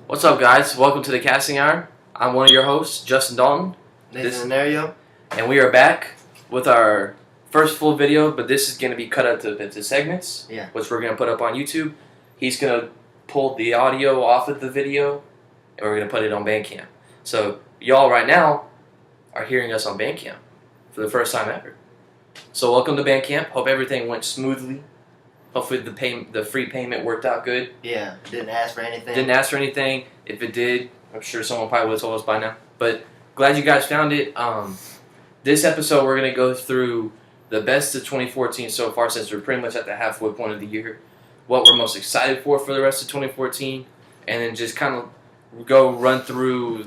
What's up, guys? Welcome to the Casting Hour. I'm one of your hosts, Justin Dalton. Nathan Nario. And we are back with our first full video, but this is going to be cut up into segments, which we're going to put up on YouTube. He's going to pull the audio off of the video, and we're going to put it on Bandcamp. So y'all right now are hearing us on Bandcamp for the first time ever. So welcome to Bandcamp. Hope everything went smoothly. Hopefully the free payment worked out good. Yeah, didn't ask for anything. Didn't ask for anything. If it did, I'm sure someone probably would have told us by now. But glad you guys found it. This episode, we're going to go through the best of 2014 so far, since we're pretty much at the halfway point of the year. What we're most excited for the rest of 2014. And then just kind of run through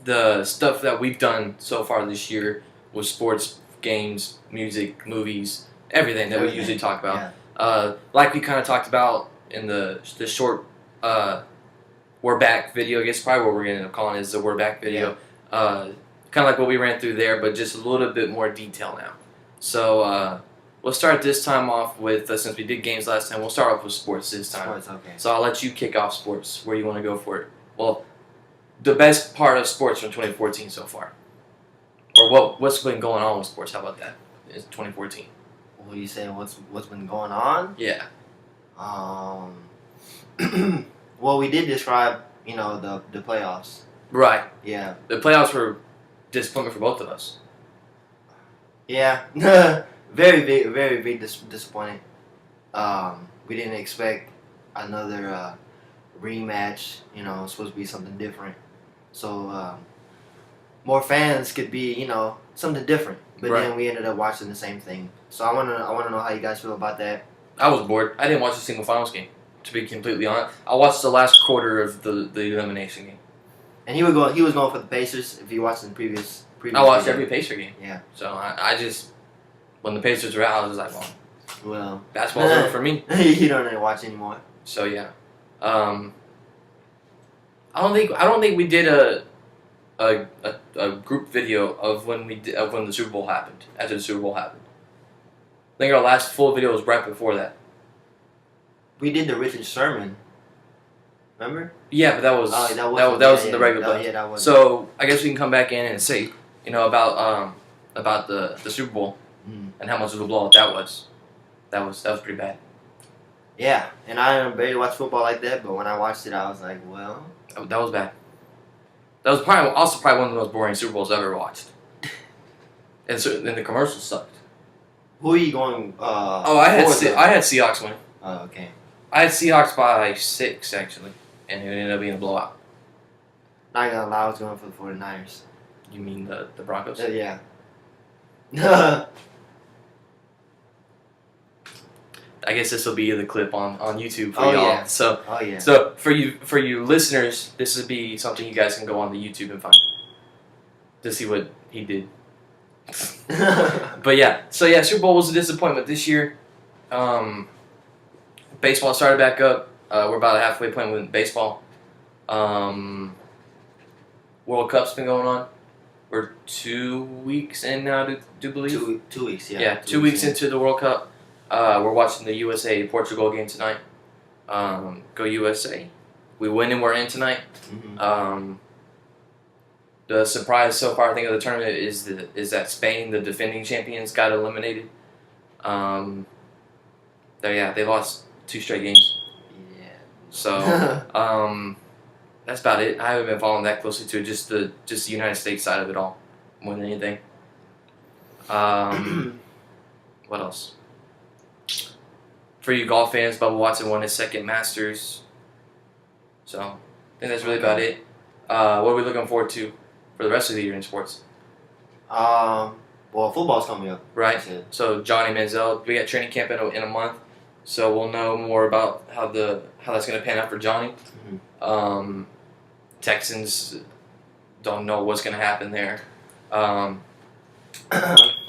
the stuff that we've done so far this year with sports, games, music, movies, everything that we usually talk about. Yeah. Like we kind of talked about in the short We're Back video. I guess probably what we're going to end up calling it is the We're Back video. Yeah. Kind of like what we ran through there, but just a little bit more detail now. So we'll start this time off with, since we did games last time, we'll start off with sports this time. Sports, okay. So I'll let you kick off sports. Where you want to go for it? Well, the best part of sports from 2014 so far. Or what's been going on with sports? How about that? It's 2014. What do you say? What's been going on? Yeah. Well, we did describe, the playoffs. Right. Yeah. The playoffs were disappointment for both of us. Yeah. very big disappointing. We didn't expect another rematch. It's supposed to be something different. So more fans could be, something different. But then we ended up watching the same thing. So I wanna know how you guys feel about that. I was bored. I didn't watch a single finals game, to be completely honest. I watched the last quarter of the elimination game. And he was going for the Pacers. If you watched the previous I watched every Pacer game. Yeah. So I just, when the Pacers were out, I was like, well, basketball's over for me. You don't need to watch anymore. So yeah, I don't think we did a group video of when the Super Bowl happened. After the Super Bowl happened, I think our last full video was right before that. We did the Richard Sherman. Remember? Yeah, but that was in the regular play. Yeah, that was. So I guess we can come back in and say, about the Super Bowl and how much of a blowout that was. That was pretty bad. Yeah, and I barely watch football like that, but when I watched it, I was like, well, that was bad. That was probably one of the most boring Super Bowls I've ever watched. And the commercials sucked. Who are you going? I had Seahawks winning. Oh, okay. I had Seahawks by 6 actually, and it ended up being a blowout. Not gonna lie, I was going for the 49ers. You mean the Broncos? Yeah. I guess this will be the clip on YouTube for y'all. Yeah. So, yeah. So for you listeners, this would be something you guys can go on the YouTube and find to see what he did. But yeah, Super Bowl was a disappointment this year. Baseball started back up. We're about a halfway point with baseball. World Cup's been going on. We're 2 weeks in now, do believe? 2 weeks, yeah. Yeah, 2 weeks into the World Cup. We're watching the USA-Portugal game tonight. Go USA. We win and we're in tonight. Mm-hmm. The surprise so far, I think, of the tournament is that Spain, the defending champions, got eliminated. They lost 2 straight games. Yeah. So that's about it. I haven't been following that closely to it. Just the United States side of it all, more than anything. What else? For you golf fans, Bubba Watson won his second Masters. So I think that's really about it. What are we looking forward to for the rest of the year in sports? Well, football's coming up. Right. So Johnny Manziel, we got training camp in a month, so we'll know more about how that's going to pan out for Johnny. Mm-hmm. Texans don't know what's going to happen there. What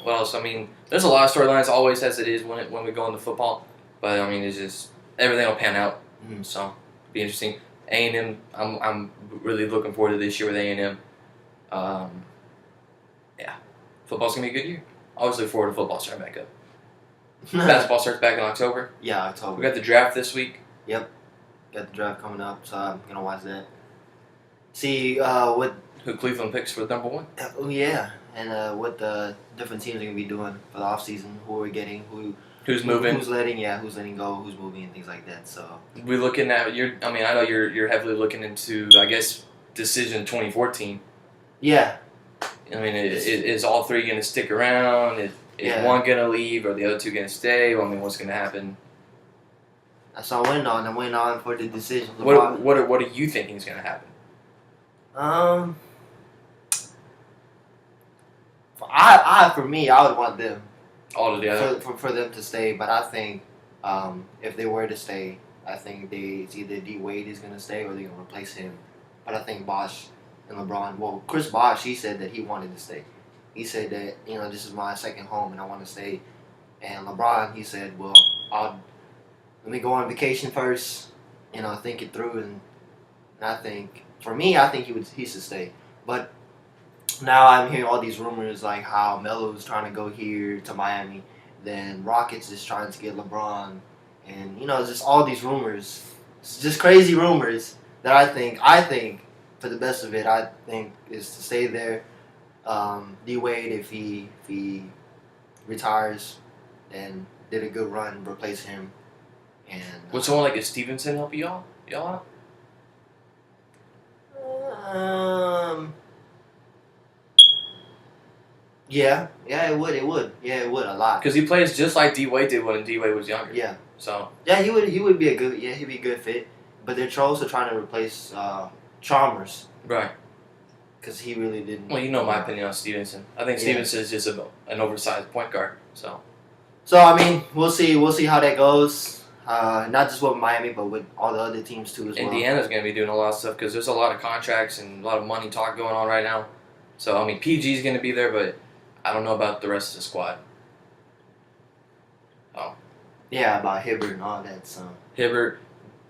else? I mean, there's a lot of storylines, always as it is when we go into football. But I mean, it's just everything will pan out. Mm-hmm. So it'll be interesting. A&M, I'm really looking forward to this year with A&M. Yeah, football's gonna be a good year. I always look forward to football starting back up. Basketball starts back in October. Yeah, October. We got the draft this week. Yep. got the draft coming up, so I'm gonna watch that. See what who Cleveland picks for number 1. Oh yeah, and what the different teams are gonna be doing for the off season. Who we're getting, who's moving, who's letting go, who's moving, and things like that. So we're looking at I mean, I know you're heavily looking into, I guess, decision 2014. Yeah. I mean, is all 3 going to stick around? Is one going to leave, or the other 2 going to stay? Well, I mean, what's going to happen? That's all I'm waiting on. I'm waiting on for the decision. What are you thinking is going to happen? For me, I would want them all together for them to stay. But I think if they were to stay, I think it's either D Wade is going to stay or they're going to replace him. But I think Bosh and LeBron. Well, Chris Bosh, he said that he wanted to stay. He said that this is my second home and I want to stay. And LeBron, he said, well, let me go on vacation first. Think it through. And I think for me, I think he should stay. But now I'm hearing all these rumors like how Melo's trying to go here to Miami, then Rockets is trying to get LeBron, and just all these rumors. It's just crazy rumors that I think for the best of it, I think is to stay there. D Wade, if he retires and did a good run, replace him. And would someone like a Stevenson help y'all out? Yeah, it would. Yeah, it would a lot. Because he plays just like D Wade did when D Wade was younger. Yeah. So. Yeah, he would be he'd be a good fit. But they're also trying to replace Chalmers. Right. Because he really didn't. Well, my opinion on Stevenson. I think Stevenson is just an oversized point guard. So I mean, we'll see how that goes. Not just with Miami, but with all the other teams too as well. Indiana's going to be doing a lot of stuff because there's a lot of contracts and a lot of money talk going on right now. So I mean, PG's going to be there, but I don't know about the rest of the squad. Oh. Yeah, about Hibbert and all that. So Hibbert,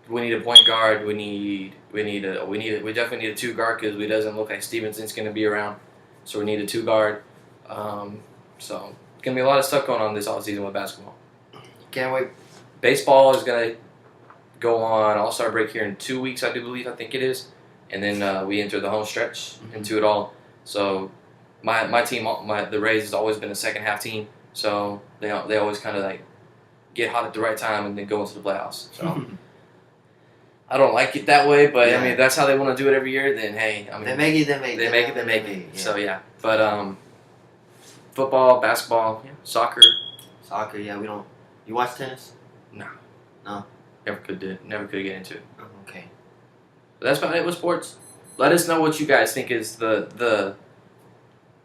we need a point guard. We definitely need a 2 guard because it doesn't look like Stevenson's going to be around. So we need a 2 guard. So it's going to be a lot of stuff going on this offseason with basketball. Can't wait. Baseball is going to go on All-Star break here in 2 weeks, I think it is. And then we enter the home stretch into it all. So my team, the Rays, has always been a second half team. So they always kind of like get hot at the right time and then go into the playoffs. So I don't like it that way, but I mean that's how they want to do it every year. Then hey, I mean they make it. Yeah. So yeah, but football, basketball, soccer. Yeah, we don't. You watch tennis? No. Never could get into it. Oh, okay. But that's about it with sports. Let us know what you guys think is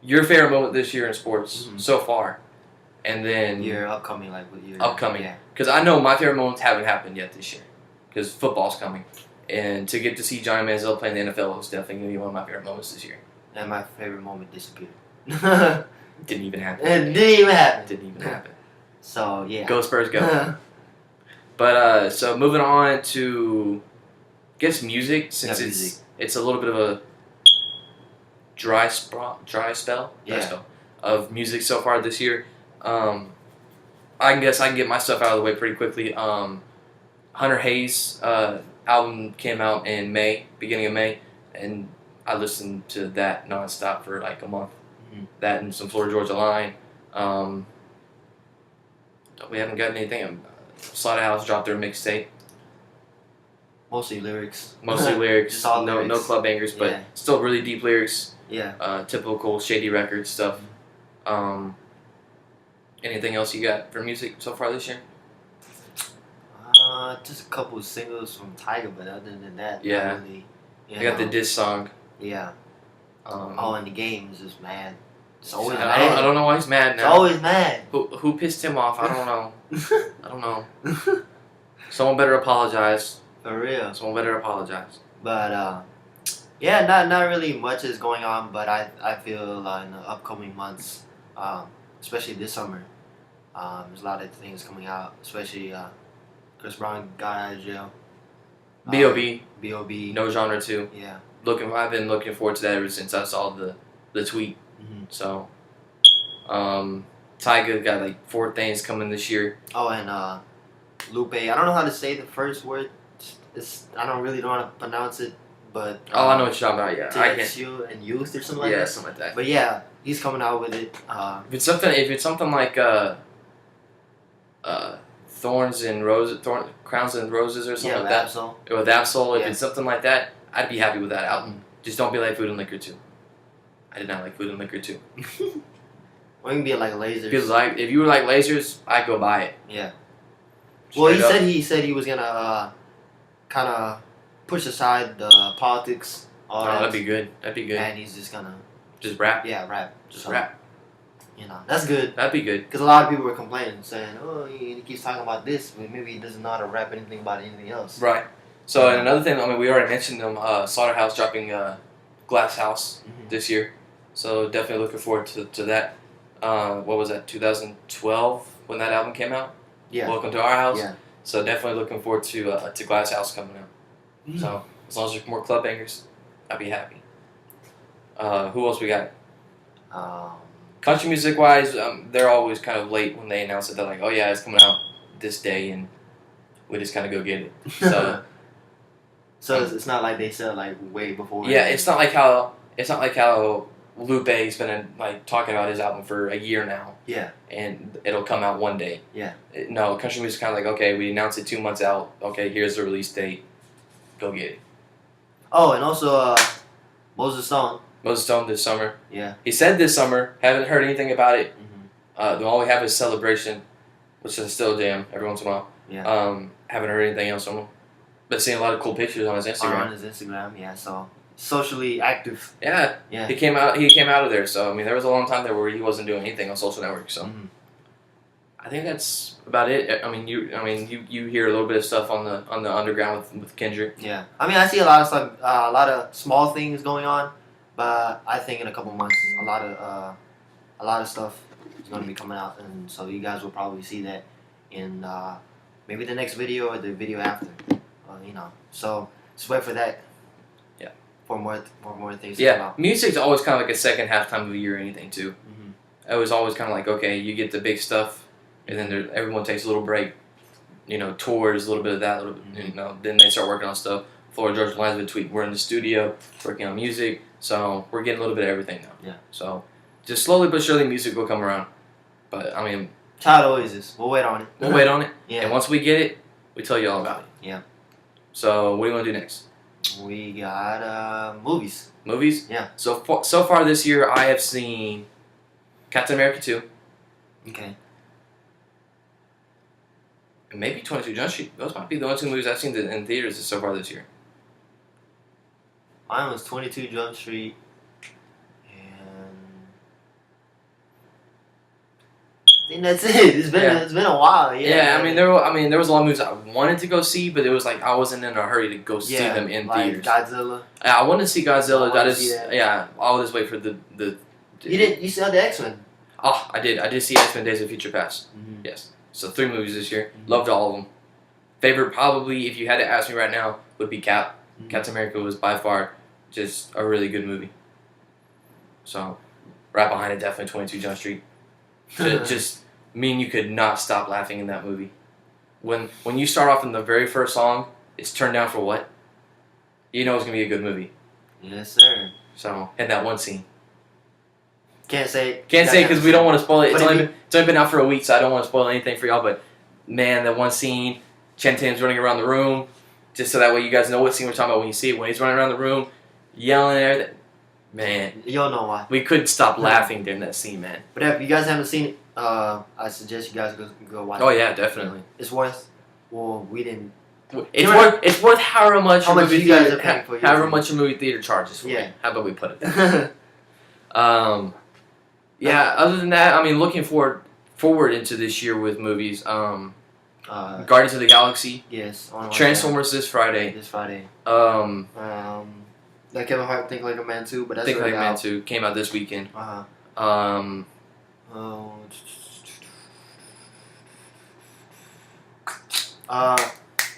your favorite moment this year in sports so far, and then your upcoming, because I know my favorite moments haven't happened yet this year because football's coming, and to get to see Johnny Manziel play in the NFL was definitely going to be one of my favorite moments this year. And my favorite moment disappeared. Didn't even happen. It didn't even happen. So yeah. Go Spurs, go. But so moving on to, I guess, music, since it's a little bit of a dry spell of music so far this year. I guess I can get my stuff out of the way pretty quickly. Hunter Hayes' album came out in beginning of May, and I listened to that nonstop for like a month. That and some Florida Georgia Line. We haven't gotten anything. Slaughterhouse dropped their mixtape. Mostly lyrics. Just all lyrics. No club bangers, but still really deep lyrics. Yeah. Typical Shady Records stuff. Anything else you got for music so far this year? Just a couple of singles from Tyga, but other than that, yeah. Really, I got the diss song. Yeah. And the game is just mad. It's always mad. I don't know why he's mad now. It's always mad. Who pissed him off? I don't know. I don't know. Someone better apologize. For real. Someone better apologize. But yeah, not really much is going on. But I feel in the upcoming months, especially this summer, there's a lot of things coming out. Especially Chris Brown got out of jail. B.o.B. B.o.B. No Genre 2. Yeah. I've been looking forward to that ever since I saw the tweet. So, Tyga got like 4 things coming this year. Oh, and Lupe. I don't know how to say the first word. I don't really know how to pronounce it, but I know what you're talking about. Yeah, I can. and Youth or something like that. Yeah, something like that. But yeah, he's coming out with it. If it's something like Crowns and Roses or something like that. Absol. With Absol, if it's something like that, I'd be happy with that album. Just don't be like Food and Liquor 2. I did not like Food and Liquor 2. Or you can be like Lasers. Because if you were like Lasers, I'd go buy it. Yeah. Well, he said he was gonna kind of push aside the politics. That'd be good. And he's just gonna rap. Yeah, rap. Just rap. You know, that's good. That'd be good. Because a lot of people were complaining, saying, "Oh, he keeps talking about this, but maybe he doesn't know how to rap anything about anything else." Right. So, and another thing, we already mentioned them. Slaughterhouse dropping Glass House this year. So definitely looking forward to that. What was that? 2012 when that album came out. Yeah. Welcome to Our House. Yeah. So definitely looking forward to Glass House coming out. So as long as there's more club bangers, I'd be happy. Who else we got? Country music wise, they're always kind of late when they announce it. They're like, "Oh yeah, it's coming out this day," and we just kind of go get it. So, it's not like they said like way before. Yeah, it's not like how Lupe's been talking about his album for a year now. Yeah. And it'll come out one day. Yeah. No, country music is kind of like, okay, we announced it 2 months out. Okay, here's the release date. Go get it. Oh, and also Moses Stone. Moses Stone this summer. Yeah. He said this summer. Haven't heard anything about it. All we have is Celebration, which is still a jam every once in a while. Yeah. Haven't heard anything else from him. But seeing a lot of cool pictures on his Instagram. Yeah. So socially active. Yeah. Yeah. He came out of there. So there was a long time there where he wasn't doing anything on social networks. So I think that's about it. You hear a little bit of stuff on the underground with Kendrick. Yeah. I see a lot of stuff, a lot of small things going on, but I think in a couple months a lot of stuff is going to be coming out, and so you guys will probably see that in maybe the next video or the video after. So just wait for that. Yeah. For more things. Yeah. To come out. Music's always kind of like a second half time of the year or anything too. It was always kind of like, okay, you get the big stuff. And then everyone takes a little break, tours, a little bit of that, then they start working on stuff. Florida Georgia Line's been tweeting, we're in the studio, working on music, so we're getting a little bit of everything now. Yeah. So, just slowly but surely music will come around. But, child always is. We'll wait on it. We'll wait on it. Yeah. And once we get it, we tell you all about it. Yeah. So, what do you want to do next? We got movies. Movies? Yeah. So far this year, I have seen Captain America 2. Okay. Maybe 22 Jump Street. Those might be the only 2 movies I've seen in theaters so far this year. Mine was 22 Jump Street, and I think that's it. It's been a while. Yeah. There was a lot of movies I wanted to go see, but it was like I wasn't in a hurry to go see them in theaters. Godzilla. I wanted to see Godzilla. I'll just wait for the. You saw the X-Men? Oh, I did. I did see X-Men: Days of Future Past. Yes. So 3 movies this year. Loved all of them. Favorite probably, if you had to ask me right now, would be Cap. Captain America was by far just a really good movie. So, right behind it, definitely 22 Jump Street. Just you could not stop laughing in that movie. When you start off in the very first song, it's Turned Down for What? You know it's going to be a good movie. Yes, sir. So, and that one scene. Can't say because we don't want to spoil it. It's only been out for a week, so I don't want to spoil anything for y'all. But man, that one scene, Chen Tatum's running around the room, just so that way you guys know what scene we're talking about when you see it. When he's running around the room, yelling and everything, man. You'll know why. We couldn't stop laughing during that scene, man. But if you guys haven't seen it, I suggest you guys go watch it. Oh yeah, definitely. It's worth. Well, we didn't. It's worth however much you guys are paying for. However much a movie theater charges for me. How about we put it that? Yeah. Other than that, looking forward into this year with movies. Guardians of the Galaxy. Yes. Transformers this Friday. That Kevin Hart Think Like a Man 2, but that's Think Like a Man 2 came out this weekend.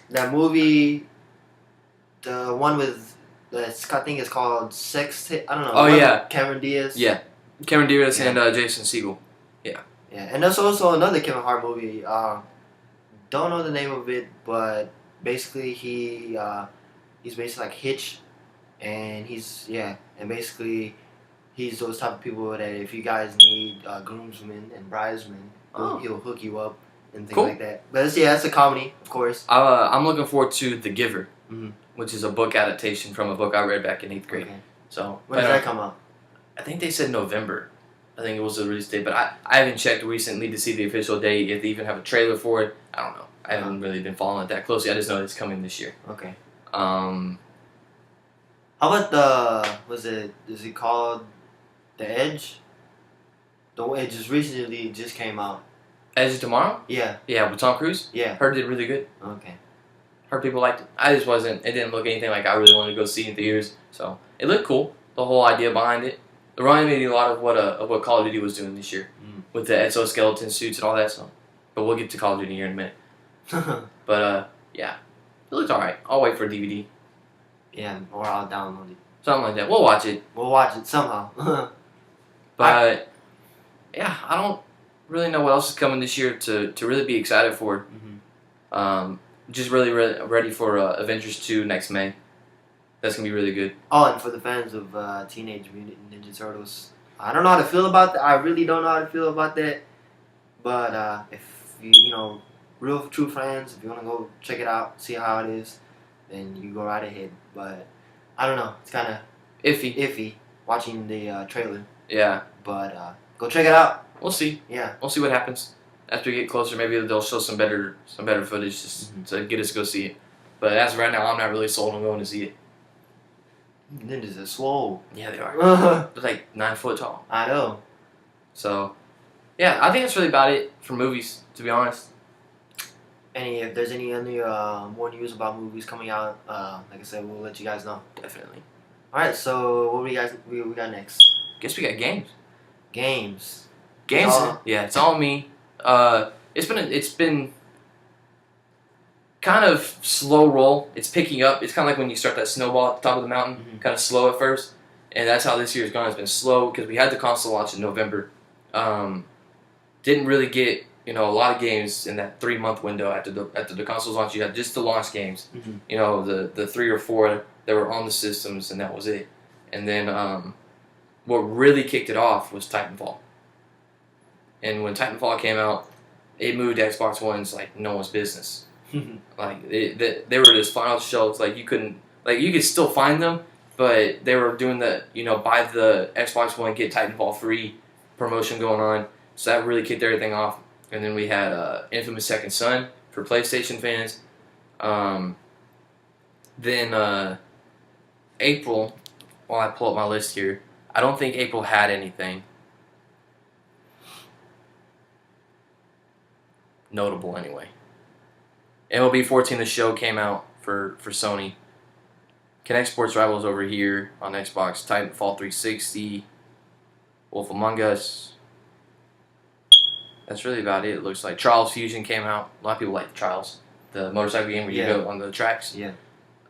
That movie, the one with I think it's called Sex. I don't know. Oh yeah. Cameron Diaz. Yeah. Cameron Diaz and Jason Segel. Yeah. Yeah, and there's also another Kevin Hart movie. Don't know the name of it, but basically he's basically like Hitch, and basically he's those type of people that if you guys need groomsmen and bridesmen, he'll hook you up and things like that. But it's a comedy, of course. I'm looking forward to The Giver, mm-hmm. which is a book adaptation from a book I read back in 8th grade. Okay. So when does that come out? I think they said November. I think it was the release date, but I haven't checked recently to see the official date, if they even have a trailer for it. I don't know. I haven't really been following it that closely. I just know it's coming this year. Okay. How about is it called The Edge? It just came out. Edge of Tomorrow? Yeah. Yeah, with Tom Cruise? Yeah. Heard it did really good. Okay. Heard people liked it. I just wasn't, it didn't look anything like I really wanted to go see in theaters. So, it looked cool. The whole idea behind it. It reminded me a lot of what Call of Duty was doing this year. With the exoskeleton suits and all that stuff. But we'll get to Call of Duty here in a minute. But, yeah. It looked alright. I'll wait for a DVD. Yeah, or I'll download it. Something like that. We'll watch it. We'll watch it somehow. But, yeah, I don't really know what else is coming this year to really be excited for. Just really ready for Avengers 2 next May. That's going to be really good. Oh, and for the fans of Teenage Mutant Ninja Turtles, I don't know how to feel about that. I really don't know how to feel about that. But if you real true fans, if you want to go check it out, see how it is, then you go right ahead. But I don't know. It's kind of iffy watching the trailer. Yeah. But go check it out. We'll see. Yeah. We'll see what happens. After we get closer, maybe they'll show some better footage just to get us to go see it. But as of right now, I'm not really sold on going to see it. Ninjas are swole. Yeah, they are. They're like 9 foot tall. I know. So, yeah, I think that's really about it for movies, to be honest. If there's any more news about movies coming out, like I said, we'll let you guys know. Definitely. All right, so what we got next? Guess we got games. Games. Yeah, it's all me. It's been kind of slow roll. It's picking up. It's kind of like when you start that snowball at the top of the mountain, kind of slow at first, and that's how this year's gone. It's been slow because we had the console launch in November. Didn't really get a lot of games in that 3-month window after the console's launch. You had just the launch games. The 3 or 4 that were on the systems, and that was it. And then what really kicked it off was Titanfall. And when Titanfall came out, it moved Xbox Ones like no one's business. Like they were just flying off the shelves. Like you could still find them, but they were doing the buy the Xbox One get Titanfall free promotion going on. So that really kicked everything off. And then we had Infamous Second Son for PlayStation fans. Then April, while I pull up my list here, I don't think April had anything notable anyway. MLB 14 The Show came out for Sony. Kinect Sports Rivals over here on Xbox. Titanfall 360. Wolf Among Us. That's really about it looks like. Trials Fusion came out. A lot of people like Trials. The motorcycle game where you go on the tracks. Yeah.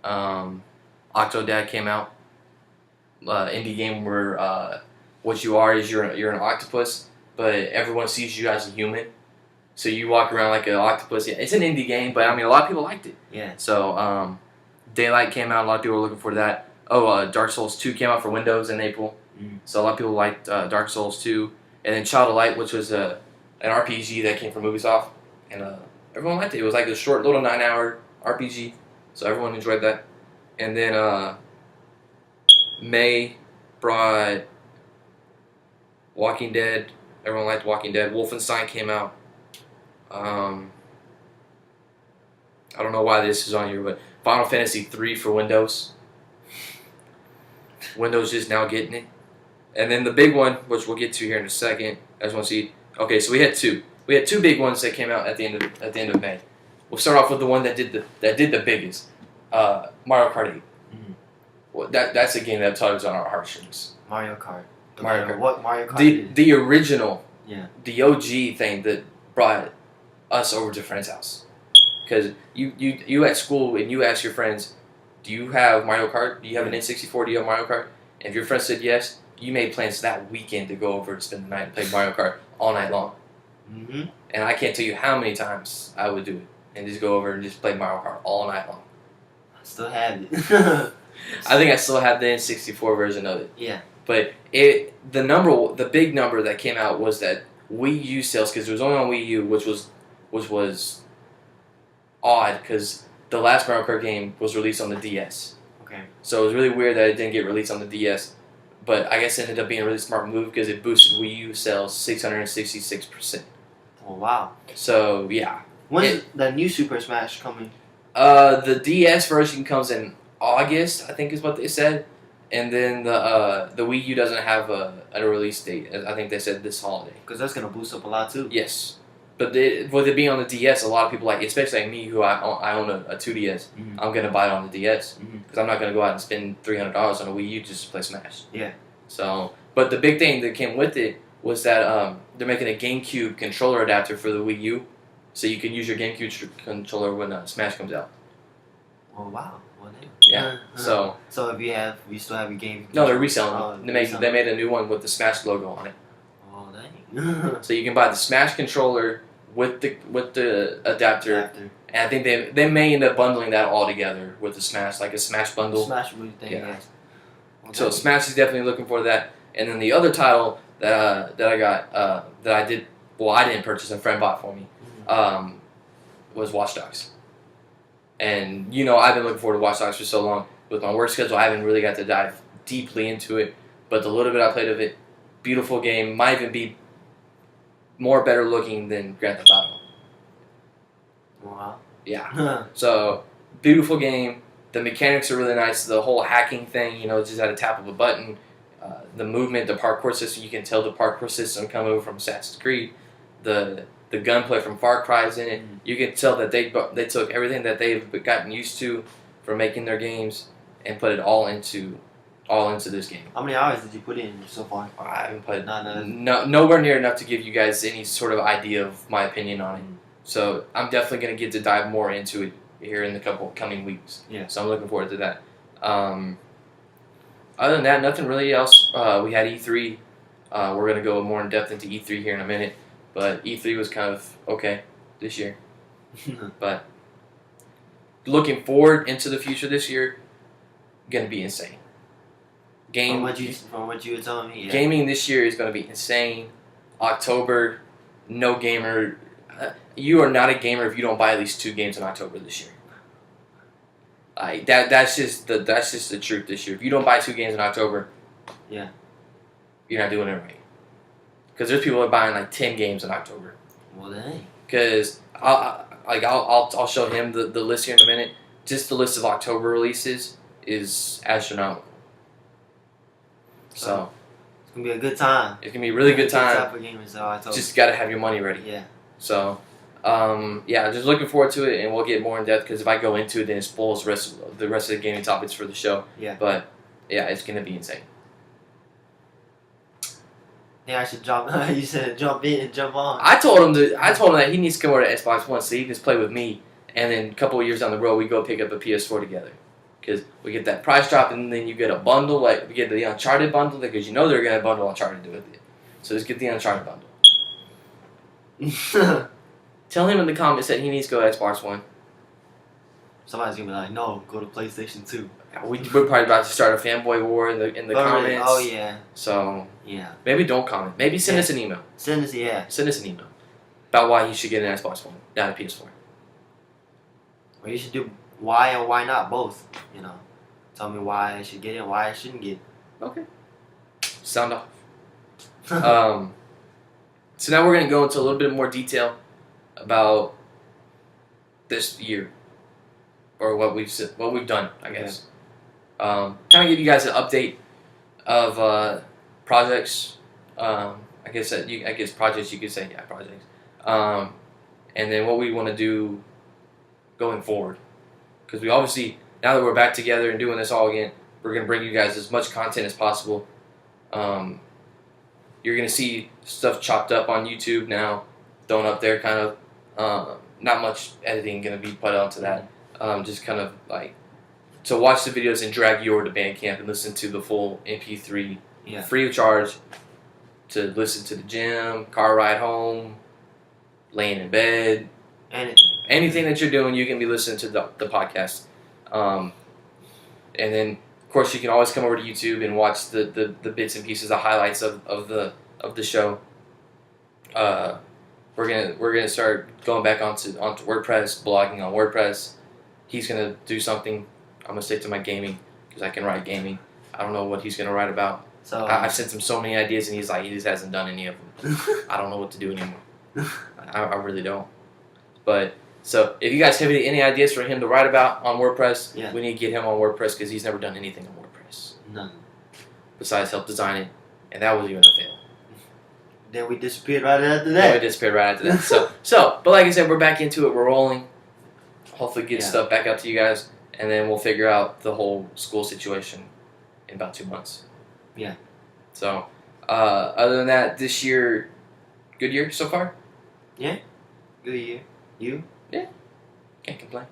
Octodad came out. Indie game where what you are is you're an octopus, but everyone sees you as a human. So you walk around like an octopus. Yeah, it's an indie game, but I mean a lot of people liked it. Yeah. So Daylight came out. A lot of people were looking for that. Oh, Dark Souls 2 came out for Windows in April. So a lot of people liked Dark Souls 2. And then Child of Light, which was an RPG that came from Ubisoft, and everyone liked it. It was like a short little 9-hour RPG, so everyone enjoyed that. And then May brought Walking Dead. Everyone liked Walking Dead. Wolfenstein came out. I don't know why this is on here, but Final Fantasy 3 for Windows. Windows just now getting it. And then the big one, which we'll get to here in a second. I just want to see. Okay, so we had two. We had two big ones that came out at the end of May. We'll start off with the one that did the biggest. Mario Kart 8. Well, that's a game that tugs on our heartstrings. Mario Kart. Mario Kart. What Mario Kart? The original. Yeah. The OG thing that brought us over to a friend's house. Because you at school and you ask your friends, do you have Mario Kart? Do you have an N64? Do you have Mario Kart? And if your friend said yes, you made plans that weekend to go over and spend the night and play Mario Kart all night long. And I can't tell you how many times I would do it. and just go over and just play Mario Kart all night long. I still have it. I think I still have the N64 version of it. Yeah. But the big number that came out was that Wii U sales, because it was only on Wii U, which was odd because the last Mario Kart game was released on the DS. Okay. So it was really weird that it didn't get released on the DS. But I guess it ended up being a really smart move because it boosted Wii U sales 666%. Oh wow. So yeah. When's the new Super Smash coming? The DS version comes in August, I think is what they said. And then the Wii U doesn't have a release date. I think they said this holiday. Because that's gonna boost up a lot too. Yes, but with it being on the DS, a lot of people especially like me, who I own a 2DS. Mm-hmm. I'm gonna buy it on the DS because Mm-hmm. I'm not gonna go out and spend $300 on a Wii U just to play Smash. Yeah. So, but the big thing that came with it was that they're making a GameCube controller adapter for the Wii U, so you can use your GameCube controller when Smash comes out. Oh wow. Well, yeah. So if you still have your game. No, they're reselling them. They made a new one with the Smash logo on it. Oh dang. So you can buy the Smash controller with the adapter. And I think they may end up bundling that all together with the Smash, like a Smash bundle. Smash thing. Yeah. Okay. So Smash is definitely looking for that. And then the other title that I got that I didn't purchase, a friend bought for me, was Watch Dogs. And I've been looking forward to Watch Dogs for so long. With my work schedule, I haven't really got to dive deeply into it. But the little bit I played of it, beautiful game, might even be better looking than Grand Theft Auto. Wow. Yeah. So beautiful game. The mechanics are really nice. The whole hacking thing, just at a tap of a button. The movement, the parkour system, you can tell the parkour system come over from Assassin's Creed. The gunplay from Far Cry is in it. You can tell that they took everything that they've gotten used to from making their games and put it all into this game. How many hours did you put in so far? I haven't played nowhere near enough to give you guys any sort of idea of my opinion on it. So I'm definitely going to get to dive more into it here in the coming weeks. Yeah. So I'm looking forward to that. Other than that, nothing really else. We had E3. We're going to go more in depth into E3 here in a minute. But E3 was kind of okay this year. But looking forward into the future this year, going to be insane. From what you were telling me, yeah. Gaming this year is going to be insane. October, no gamer. You are not a gamer if you don't buy at least 2 games in October this year. That's just the truth this year. If you don't buy 2 games in October, yeah, you're not doing it right. Because there's people that are buying like 10 games in October. Well, dang. Because I'll show him the list here in a minute. Just the list of October releases is astronomical. So it's gonna be a good time. It's gonna be a really good time. For gamers, so October. Just gotta have your money ready. Yeah. So, just looking forward to it, and we'll get more in depth because if I go into it, then it spoils the rest of the gaming topics for the show. Yeah. But yeah, it's gonna be insane. Yeah, I should jump. You said jump in and jump on. I told him that he needs to come over to Xbox One so he can just play with me, and then a couple of years down the road we go pick up a PS4 together. Because we get that price drop, and then you get a bundle, like we get the Uncharted bundle, because they're gonna bundle Uncharted with it. So just get the Uncharted bundle. Tell him in the comments that he needs to go to Xbox One. Somebody's gonna be like, no, go to PlayStation 2. We're probably about to start a fanboy war in the comments. Oh yeah. So yeah. Maybe don't comment. Maybe send us an email. Send us an email about why you should get an Xbox One, not a PS4. Or you should do why and why not both. Tell me why I should get it and why I shouldn't get it. Okay. Sound off. So now we're gonna go into a little bit more detail about this year, or what we've done, I guess. Kind of give you guys an update of projects. I guess projects you could say, yeah, projects. And then what we want to do going forward, because we obviously, now that we're back together and doing this all again, we're gonna bring you guys as much content as possible. You're gonna see stuff chopped up on YouTube now, thrown up there, kind of. Not much editing gonna be put onto that. Just kind of like to watch the videos and drag you over to Bandcamp and listen to the full MP3 free of charge to listen to the gym, car ride home, laying in bed, anything that you're doing, you can be listening to the podcast. And then, of course, you can always come over to YouTube and watch the bits and pieces, the highlights of the show. We're gonna start going back onto WordPress, blogging on WordPress. He's gonna do something. I'm gonna stick to my gaming because I can write gaming. I don't know what he's gonna write about. So I've sent him so many ideas, and he's like, he just hasn't done any of them. I don't know what to do anymore. I really don't. But so if you guys have any ideas for him to write about on WordPress, we need to get him on WordPress because he's never done anything on WordPress. None. Besides help design it, and that was even a fail. Then we disappeared right after that. So, but like I said, we're back into it. We're rolling. Hopefully get stuff back out to you guys, and then we'll figure out the whole school situation in about 2 months. Yeah. So, other than that, this year, good year so far? Yeah. Good year. You? Yeah. Can't complain.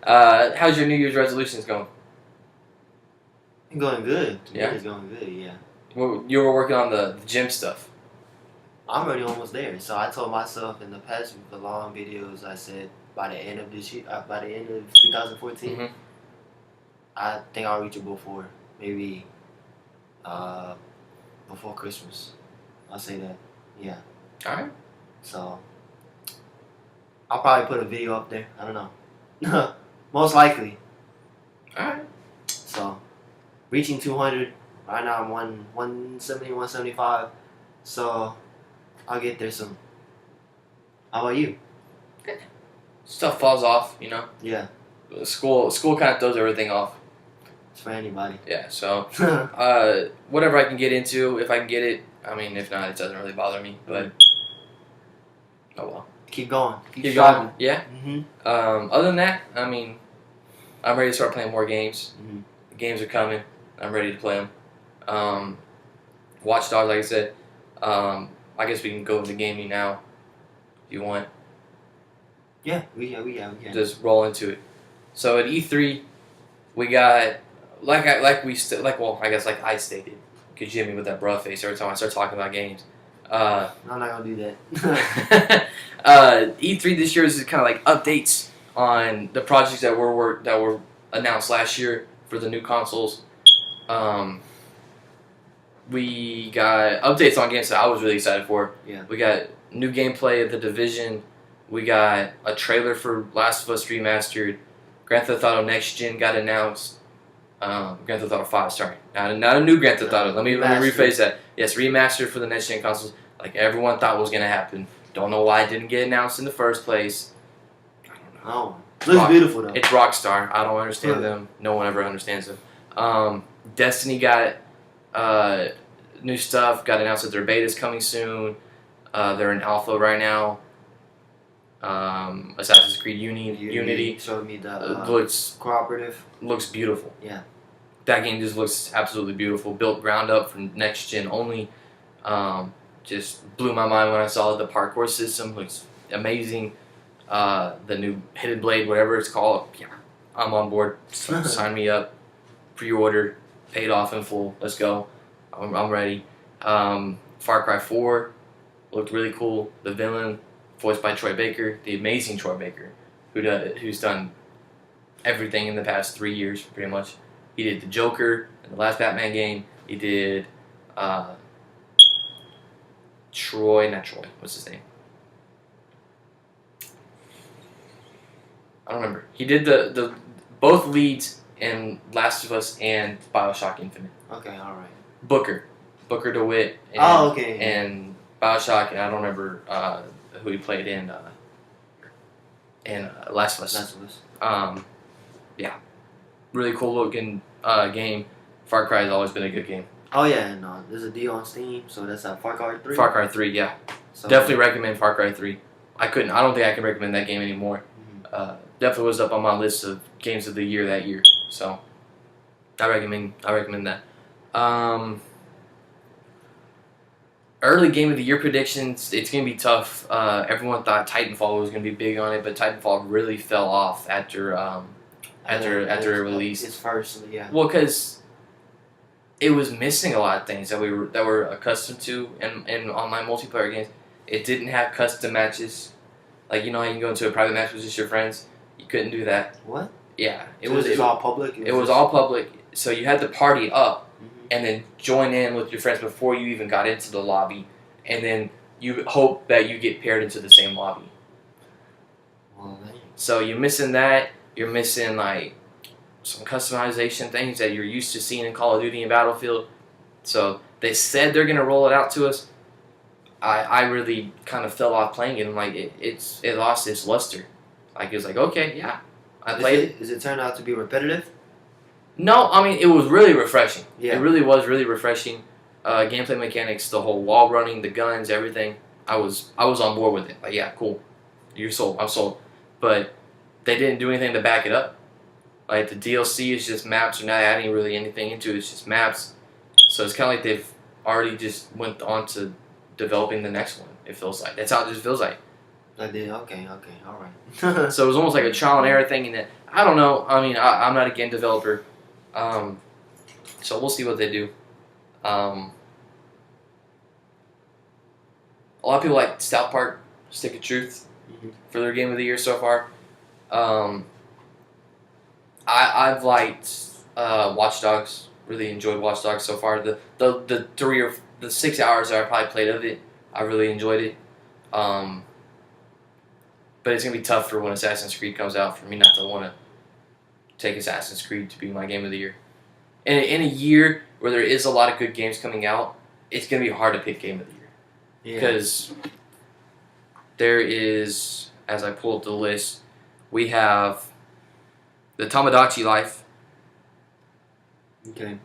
How's your New Year's resolutions going? Going good. Yeah. It's going good, yeah. Well, you were working on the gym stuff. I'm already almost there. So I told myself in the past, with the long videos, I said by the end of this year, by the end of 2014, I think I'll reach it before maybe before Christmas. I'll say that. Yeah. All right. So I'll probably put a video up there. I don't know. Most likely. All right. So reaching 200. Right now I'm 170, 175. So I'll get there soon. How about you? Stuff falls off, you know? Yeah. School kind of throws everything off. It's for anybody. Yeah, so whatever I can get into, if I can get it. I mean, if not, it doesn't really bother me, but oh well. Keep going. Keep going. Yeah. Other than that, I mean, I'm ready to start playing more games. The games are coming. I'm ready to play them. Watch Dogs, like I said. I guess we can go into gaming now, if you want. Yeah, we can. Just roll into it. So at E3, we got I guess like I stated, because you hit me with that bruh face every time I start talking about games. I'm not gonna do that. E3 this year is kind of like updates on the projects that were announced last year for the new consoles. We got updates on games that I was really excited for. Yeah. We got new gameplay of The Division. We got a trailer for Last of Us Remastered. Grand Theft Auto Next Gen got announced. Grand Theft Auto 5, sorry. Not a new Grand Theft Auto. Let me rephrase that. Yes, remastered for the next gen consoles, like everyone thought was going to happen. Don't know why it didn't get announced in the first place. I don't know. Oh, looks beautiful though. It's Rockstar. I don't understand them. No one ever understands them. Destiny got new stuff. Got announced that their beta's coming soon. They're in alpha right now. Assassin's Creed Unity showed me the looks cooperative. Looks beautiful. Yeah. That game just looks absolutely beautiful. Built ground up from next gen only. Just blew my mind when I saw it. The parkour system looks amazing. The new Hidden Blade, whatever it's called, yeah, I'm on board. Sign me up. Pre-order, paid off in full. Let's go. I'm ready. Far Cry 4 looked really cool. The villain, voiced by Troy Baker, the amazing Troy Baker, who's done everything in the past 3 years, pretty much. He did the Joker in the last Batman game. He did not Troy. What's his name? I don't remember. He did the both leads in Last of Us and BioShock Infinite. Okay, all right. Booker DeWitt. And, and BioShock, and I don't remember who he played in Last of Us. Yeah, really cool looking game. Far Cry has always been a good game. Oh yeah, and there's a deal on Steam, so that's Far Cry 3. Far Cry 3, yeah. So, definitely recommend Far Cry 3. I don't think I can recommend that game anymore. Definitely was up on my list of games of the year that year. So I recommend that. Early game of the year predictions, it's gonna be tough. Everyone thought Titanfall was gonna be big on it, but Titanfall really fell off after it released. It's first, yeah. Well, because it was missing a lot of things that we're accustomed to in online multiplayer games. It didn't have custom matches. Like, you know how you can go into a private match with just your friends? You couldn't do that. What? Yeah. It was all public? It was all public. So you had to party up and then join in with your friends before you even got into the lobby. And then you hope that you get paired into the same lobby. Well, so you're missing that. You're missing, like, some customization things that you're used to seeing in Call of Duty and Battlefield. So they said they're going to roll it out to us. I really kind of fell off playing it. And like it lost its luster. Like it was like, okay, yeah, I played it. Does it turn out to be repetitive? No, I mean it was really refreshing. Yeah. It really was really refreshing. Gameplay mechanics, the whole wall running, the guns, everything. I was on board with it. Like, yeah, cool. You're sold. I'm sold. But they didn't do anything to back it up. Like the DLC is just maps. They're not adding really anything into it. It's just maps. So it's kind of like they've already just went on to developing the next one. It feels like that's how it just feels like. I did. Okay, all right. So it was almost like a trial and error thing. And I don't know. I mean, I'm not a game developer, so we'll see what they do. A lot of people like South Park, Stick of Truth, for their game of the year so far. I've liked Watch Dogs. Really enjoyed Watch Dogs so far. The 6 hours that I probably played of it, I really enjoyed it. But it's gonna be tough for when Assassin's Creed comes out for me not to want to take Assassin's Creed to be my game of the year. And in a year where there is a lot of good games coming out, it's gonna be hard to pick game of the year. Because there is, as I pull up the list, we have the Tamagotchi Life,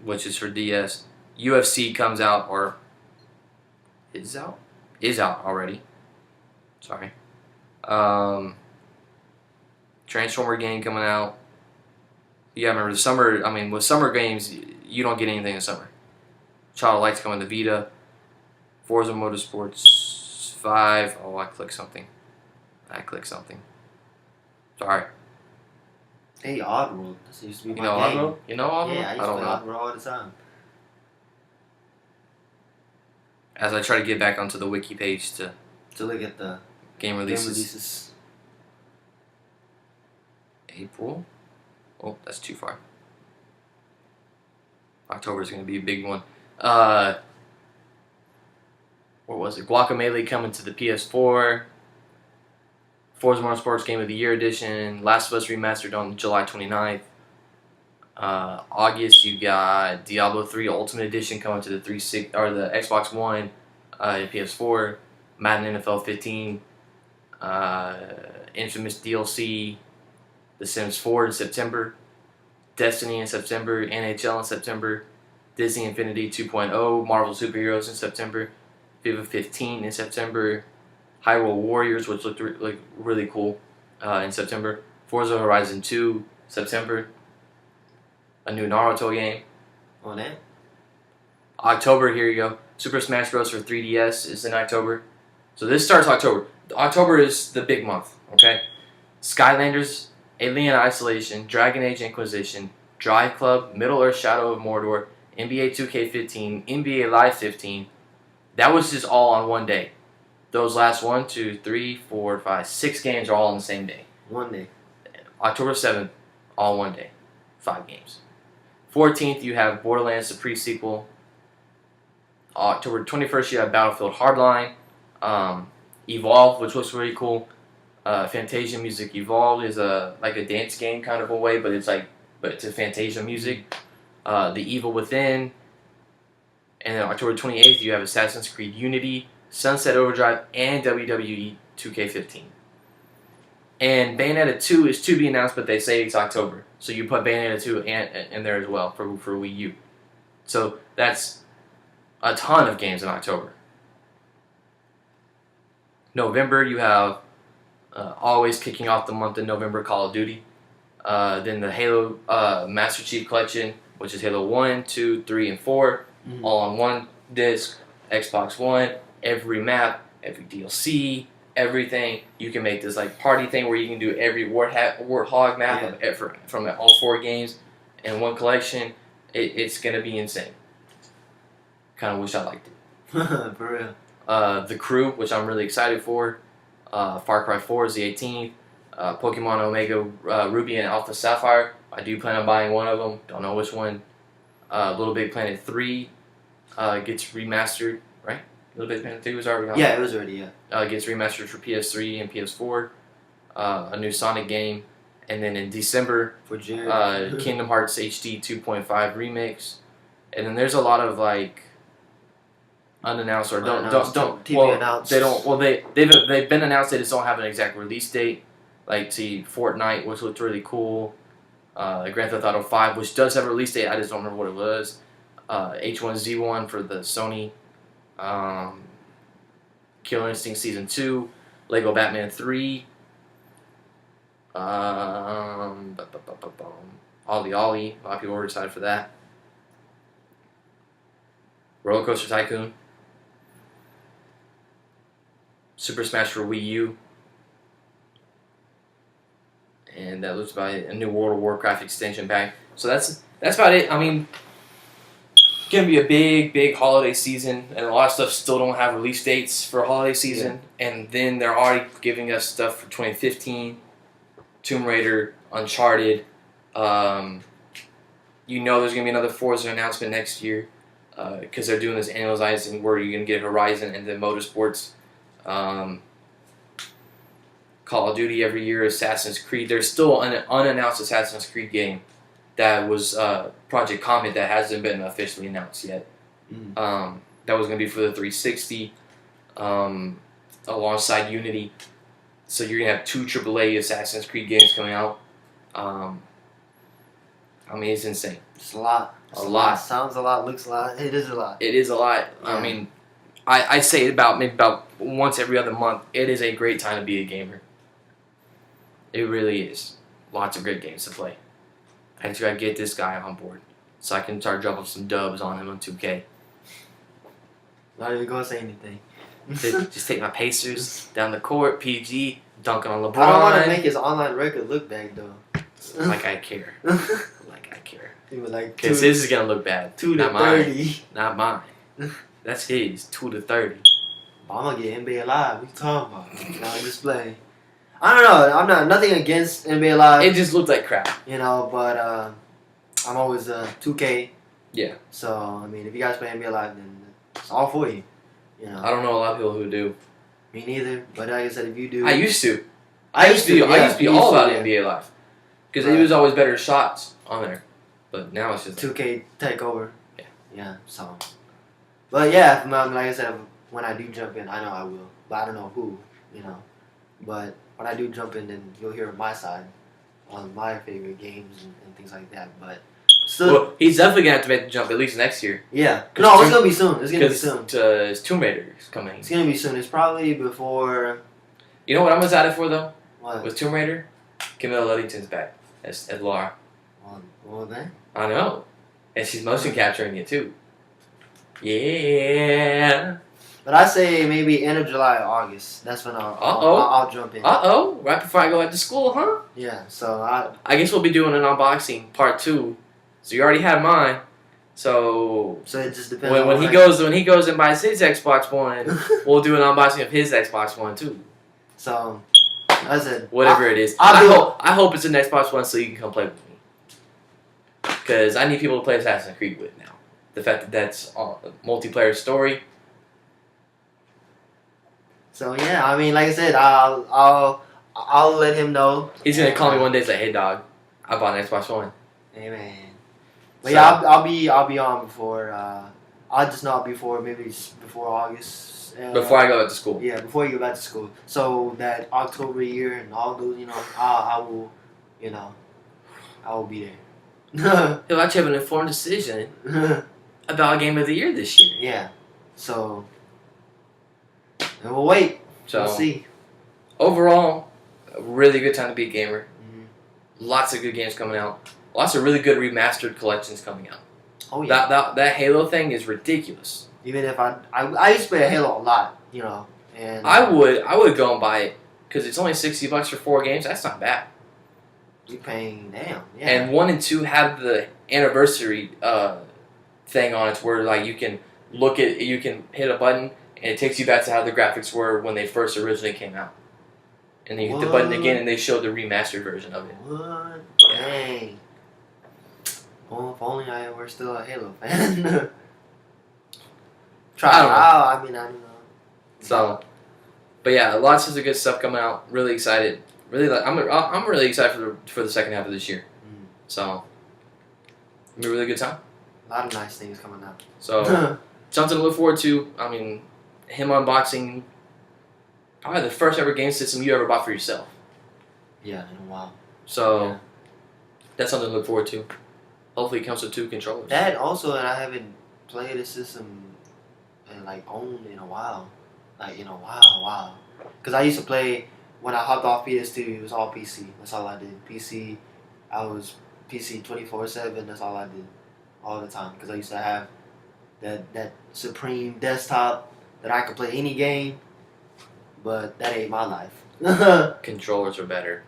which is for DS. UFC comes out, or is out already. Sorry. Transformer game coming out. Yeah, remember the summer. I mean, with summer games, you don't get anything in summer. Child of Light's coming to Vita. Forza Motorsports 5. Oh, I clicked something. Sorry. Hey, Oddworld. This used to be my game. Oddworld? You know Oddworld? Yeah, I used to play Oddworld all the time. As I try to get back onto the wiki page to look at the game releases. April? Oh, that's too far. October is going to be a big one. What was it? Guacamelee coming to the PS4. Forza Motorsports Game of the Year Edition. Last of Us Remastered on July 29th. August, you got Diablo 3 Ultimate Edition coming to the the Xbox One and PS4. Madden NFL 15. Infamous DLC. The Sims 4 in September. Destiny in September. NHL in September. Disney Infinity 2.0. Marvel Superheroes in September. FIFA 15 in September. Hyrule Warriors, which looked really cool in September. Forza Horizon 2, September. A new Naruto game. Oh, damn. October, here you go. Super Smash Bros. For 3DS is in October. So this starts October. October is the big month, okay? Skylanders, Alien Isolation, Dragon Age Inquisition, Drive Club, Middle-earth Shadow of Mordor, NBA 2K15, NBA Live 15. That was just all on one day. Those last 1, 2, 3, 4, 5, 6 games are all on the same day. One day. October 7th, all one day. 5 games. 14th, you have Borderlands, the pre-sequel. October 21st, you have Battlefield Hardline. Evolve, which looks really cool. Fantasia Music Evolved is like a dance game kind of a way, but it's to Fantasia music. The Evil Within. And then October 28th, you have Assassin's Creed Unity, Sunset Overdrive, and WWE 2K15. And Bayonetta 2 is to be announced, but they say it's October. So you put Bayonetta 2 in there as well for Wii U. So that's a ton of games in October. November, you have always kicking off the month in November, Call of Duty. Then the Halo Master Chief Collection, which is Halo 1, 2, 3, and 4. All on one disc, Xbox One, every map, every DLC, everything. You can make this like party thing where you can do every Warthog map from all 4 games in one collection. It's gonna be insane. Kind of wish I liked it. For real. The Crew, which I'm really excited for. Far Cry 4 is the 18th. Pokemon Omega Ruby and Alpha Sapphire. I do plan on buying one of them. Don't know which one. Little Big Planet 3 gets remastered, right? Little Big Planet 3 was already on. Yeah, it was already, gets remastered for PS3 and PS4. A new Sonic game. And then in December, for Jared. Kingdom Hearts HD 2.5 remix. And then there's a lot of like unannounced or don't TV well announced. they don't well they've been announced. They just don't have an exact release date. Like see Fortnite, which looked really cool. Grand Theft Auto 5, which does have a release date. I just don't remember what it was. H1Z1 for the Sony. Killer Instinct Season 2. Lego Batman 3. Ollie Ollie. A lot of people were excited for that. Roller Coaster Tycoon. Super Smash for Wii U. And that looks about it. A new World of Warcraft extension pack. So that's about it. I mean, it's gonna be a big holiday season, and a lot of stuff still don't have release dates for holiday season. Yeah. And then they're already giving us stuff for 2015, Tomb Raider, Uncharted. You know, there's gonna be another Forza announcement next year because they're doing this annualizing where you're gonna get Horizon and then Motorsports. Call of Duty every year, Assassin's Creed. There's still an unannounced Assassin's Creed game that was Project Comet that hasn't been officially announced yet. That was going to be for the 360 alongside Unity. So you're going to have 2 AAA Assassin's Creed games coming out. I mean, it's insane. It's a lot. It's a lot. Sounds a lot, looks a lot. It is a lot. It is a lot. Yeah. I mean, I say it maybe about once every other month. It is a great time to be a gamer. It really is. Lots of great games to play. I just gotta get this guy on board so I can start dropping some dubs on him on 2K. Not even gonna say anything. Just take my Pacers down the court, PG, dunking on LeBron. I don't want to make his online record look bad though. Like I care. Like I care. Because his is gonna look bad. 2 to 30. Mine. Not mine. That's his. 2 to 30. I'm gonna get NBA Live. What you talking about? Not display. I don't know. I'm not nothing against NBA Live. It just looked like crap. You know, but I'm always 2K. Yeah. So I mean, if you guys play NBA Live, then it's all for you. You know. I don't know a lot of people who do. Me neither. But like I said, if you do, I used to. I used to be all about NBA Live because it was always better shots on there. But now it's just 2K takeover. Yeah. Yeah. So. But yeah, like I said, when I do jump in, I know I will, but I don't know who. You know. But when I do jump in, then you'll hear my side on my favorite games and things like that. But still, well, he's definitely gonna have to make the jump at least next year. Yeah, no, it's gonna be soon. It's gonna be soon. It's Tomb Raider is coming. It's gonna be soon. It's probably before. You know what I'm excited for though? What? With Tomb Raider, Camilla Luddington's back as Laura. Well then. I know, and she's motion capturing it too. Yeah. But I say maybe end of July or August. That's when I'll jump in. Right before I go back to school, huh? Yeah. So I guess we'll be doing an unboxing part 2. So you already had mine. So it just depends. When he goes and buys his Xbox One, we'll do an unboxing of his Xbox One too. So I said whatever it is. I hope it's an Xbox One so you can come play with me. Because I need people to play Assassin's Creed with now. The fact that that's a multiplayer story. So yeah, I mean, like I said, I'll let him know. He's gonna call me one day and say, "Hey, dog, I bought an Xbox One." Hey man. But yeah, I'll be on before. I'll just not before August. Before I go back to school. Yeah, before you go back to school. So that October year and all those, I will, I will be there. He'll actually have an informed decision about Game of the Year this year. Yeah. So. And we'll wait. So, we'll see. Overall, a really good time to be a gamer. Mm-hmm. Lots of good games coming out. Lots of really good remastered collections coming out. Oh yeah. That Halo thing is ridiculous. Even if I used to play Halo a lot, and I would go and buy it because it's only $60 for 4 games. That's not bad. You're paying damn. Yeah. And 1 and 2 have the anniversary thing on it where like you can hit a button. And it takes you back to how the graphics were when they first originally came out. and then you hit the button again, and they show the remastered version of it. What? Dang. Well, if only I were still a Halo fan. Try it out. I mean, I don't know. So, but yeah, lots of good stuff coming out. Really excited. I'm really excited for the second half of this year. So, it'll be a really good time. A lot of nice things coming out. So, something to look forward to. I mean, him unboxing probably the first ever game system you ever bought for yourself. Yeah, in a while. So, that's something to look forward to. Hopefully, it comes with 2 controllers. That also, and I haven't played a system and owned in a while. Wow. Because I used to play, when I hopped off PS2, it was all PC. That's all I did. PC, I was PC 24/7. That's all I did. All the time. Because I used to have that supreme desktop that I could play any game. But that ain't my life. Controllers are better.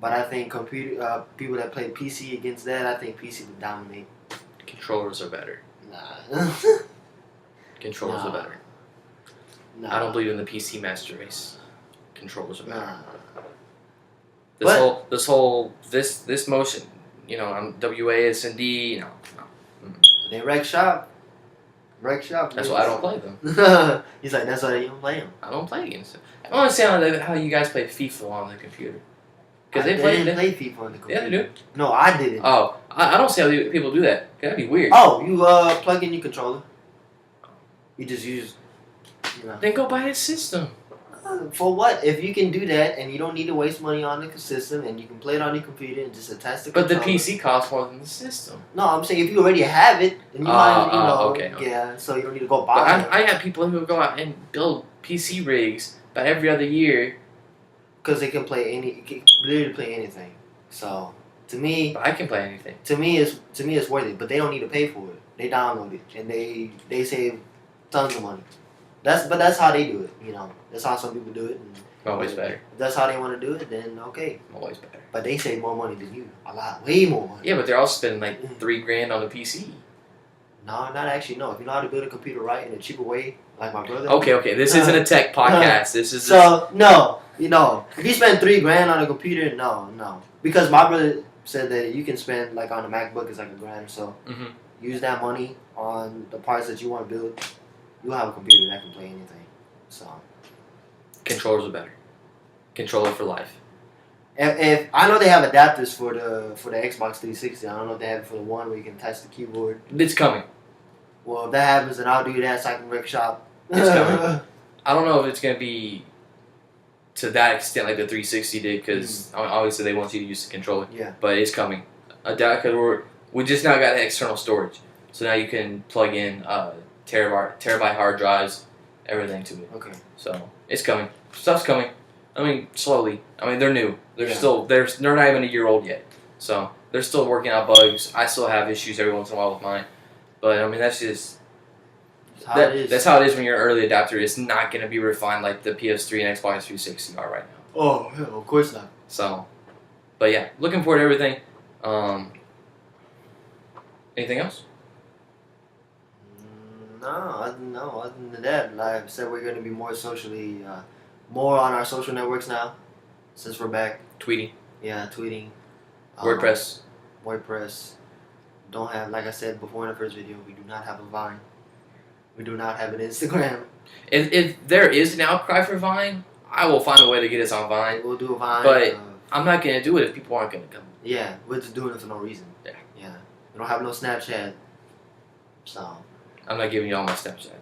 But I think people that play PC against that, I think PC would dominate. Controllers are better. Nah. Controllers are better. Nah. I don't believe in the PC master race. Controllers are better. Nah. This motion, I'm WASD, no. They wreck shop. That's why I don't play them. He's like, that's why you don't play them. I don't play against them. I don't understand how you guys play FIFA on the computer. Because they play FIFA on the computer. Yeah, they do. No, I didn't. Oh, I don't see how people do that. That'd be weird. Oh, you plug in your controller. You just use, Then go buy a system. For what? If you can do that and you don't need to waste money on the system and you can play it on your computer and just attach the controller. But the PC costs more than the system. No, I'm saying if you already have it, then you okay. Yeah, so you don't need to go buy it. I have people who go out and build PC rigs about every other year. Because they can literally play anything. So, to me... But I can play anything. To me, it's worth it. But they don't need to pay for it. They download it. And they save tons of money. That's how they do it, That's how some people do it. And always better. If that's how they want to do it, then okay. Always better. But they save more money than you. A lot. Way more money. Yeah, but they're all spending $3,000 on a PC. No, not actually. No, if you know how to build a computer right in a cheaper way, like my brother. Okay. This isn't a tech podcast. This is no. If you spend $3,000 on a computer, no. Because my brother said that you can spend on a MacBook, it's like $1,000 or so. Mm-hmm. Use that money on the parts that you want to build. You'll have a computer that can play anything. So controllers are better. Controller for life. If I know they have adapters for the Xbox 360. I don't know if they have it for the one where you can touch the keyboard. It's coming. Well, if that happens, then I'll do that so I can wreck shop. It's coming. I don't know if it's gonna be to that extent like the 360 did, because obviously they want you to use the controller. Yeah. But it's coming. Because we just now got external storage, so now you can plug in terabyte hard drives, everything to it. Okay. So it's coming. Stuff's coming. I mean, slowly. I mean, they're new. They're not even a year old yet. So they're still working out bugs. I still have issues every once in a while with mine. But I mean, that's just that's how it is when you're an early adapter. It's not going to be refined like the PS3 and Xbox 360 are right now. Oh, yeah, of course not. So, but yeah, looking forward to everything. Anything else? No. Other than that, like I said, we're going to be more socially, more on our social networks now, since we're back. Tweeting. Yeah, tweeting. WordPress. Don't have, like I said before in the first video, we do not have a Vine. We do not have an Instagram. If there is an outcry for Vine, I will find a way to get us on Vine. We'll do a Vine. But I'm not going to do it if people aren't going to come. Yeah, we're just doing it for no reason. Yeah. We don't have no Snapchat. So. I'm not giving you all my Snapchat.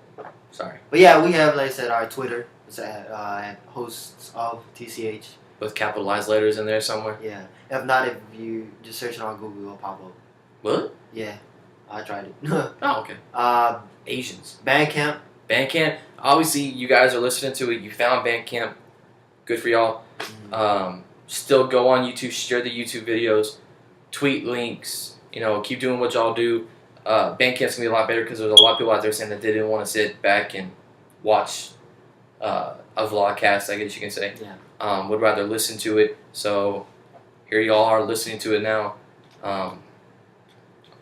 Sorry. But yeah, we have, like I said, our Twitter. It's at hosts of TCH. With capitalized letters in there somewhere? Yeah. If not, if you just search it on Google, it'll pop up. What? Yeah. I tried it. Oh, okay. Asians. Bandcamp. Obviously, you guys are listening to it. You found Bandcamp. Good for y'all. Mm-hmm. Still go on YouTube. Share the YouTube videos. Tweet links. Keep doing what y'all do. Bandcamp's going to be a lot better because there's a lot of people out there saying that they didn't want to sit back and watch a vlogcast, I guess you can say. Yeah. Would rather listen to it. So here y'all are listening to it now.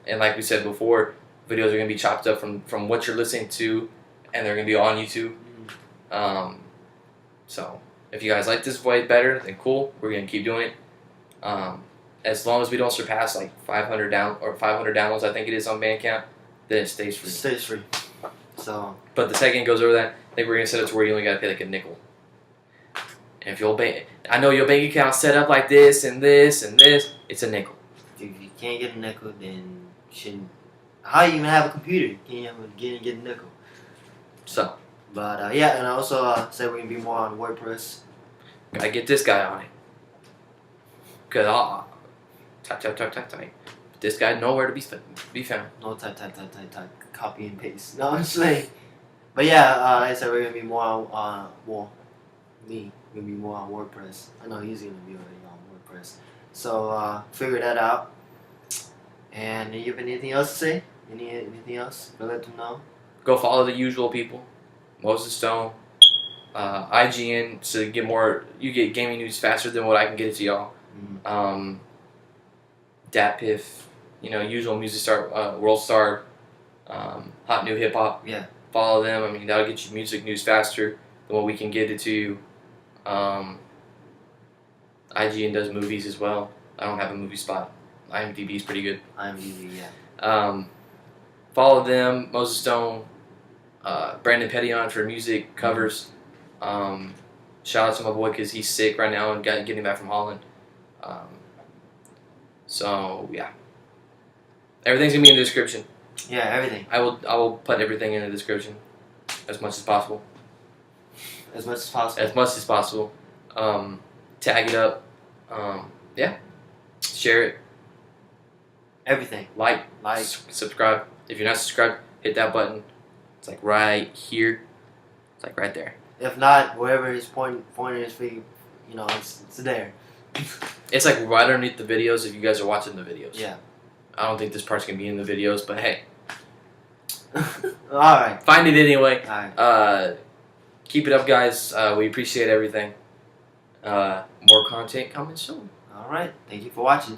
And like we said before, videos are going to be chopped up from what you're listening to, and they're going to be on YouTube. So If you guys like this way better, then cool. We're gonna keep doing it. As long as we don't surpass like 500 downloads, I think it is on Bandcamp, then it stays free. It stays free. So. But the second it goes over that, I think we're gonna set it to where you only gotta pay like a nickel. And if your I know your bank account set up like this and this and this, it's a nickel. If you can't get a nickel, then you shouldn't. How you even have a computer? You can't even get a nickel. So. But yeah, and I also said we're gonna be more on WordPress. Gotta get this guy on it. Cause I'll type. This guy nowhere to be found. No type. Copy and paste. No, I'm just saying. But yeah, like I said, we're gonna be more on me gonna be more on WordPress. I know he's gonna be already on WordPress. So figure that out. And you have anything else to say? Anything else? Go let them know. Go follow the usual people. Moses Stone, IGN, to get more. You get gaming news faster than what I can get it to y'all. DatPiff, usual Music Star, World Star, Hot New Hip Hop. Yeah. Follow them. I mean, that'll get you music news faster than what we can get it to you. IGN does movies as well. I don't have a movie spot. IMDb is pretty good. IMDb, yeah. Follow them. Moses Stone, Brandon Pettyon for music covers. Shout out to my boy because he's sick right now and getting back from Holland. So yeah, everything's gonna be in the description. Yeah, everything. I will put everything in the description as much as possible. As much as possible. As much as possible. Tag it up. Yeah. Share it. Everything. Like. Subscribe. If you're not subscribed, hit that button. It's like right here. It's like right there. If not, wherever his pointing his finger, it's there. It's like right underneath the videos if you guys are watching the videos. Yeah. I don't think this part's gonna be in the videos, but hey. Alright. Find it anyway. Alright. Keep it up, guys. We appreciate everything. More content coming soon. Alright. Thank you for watching.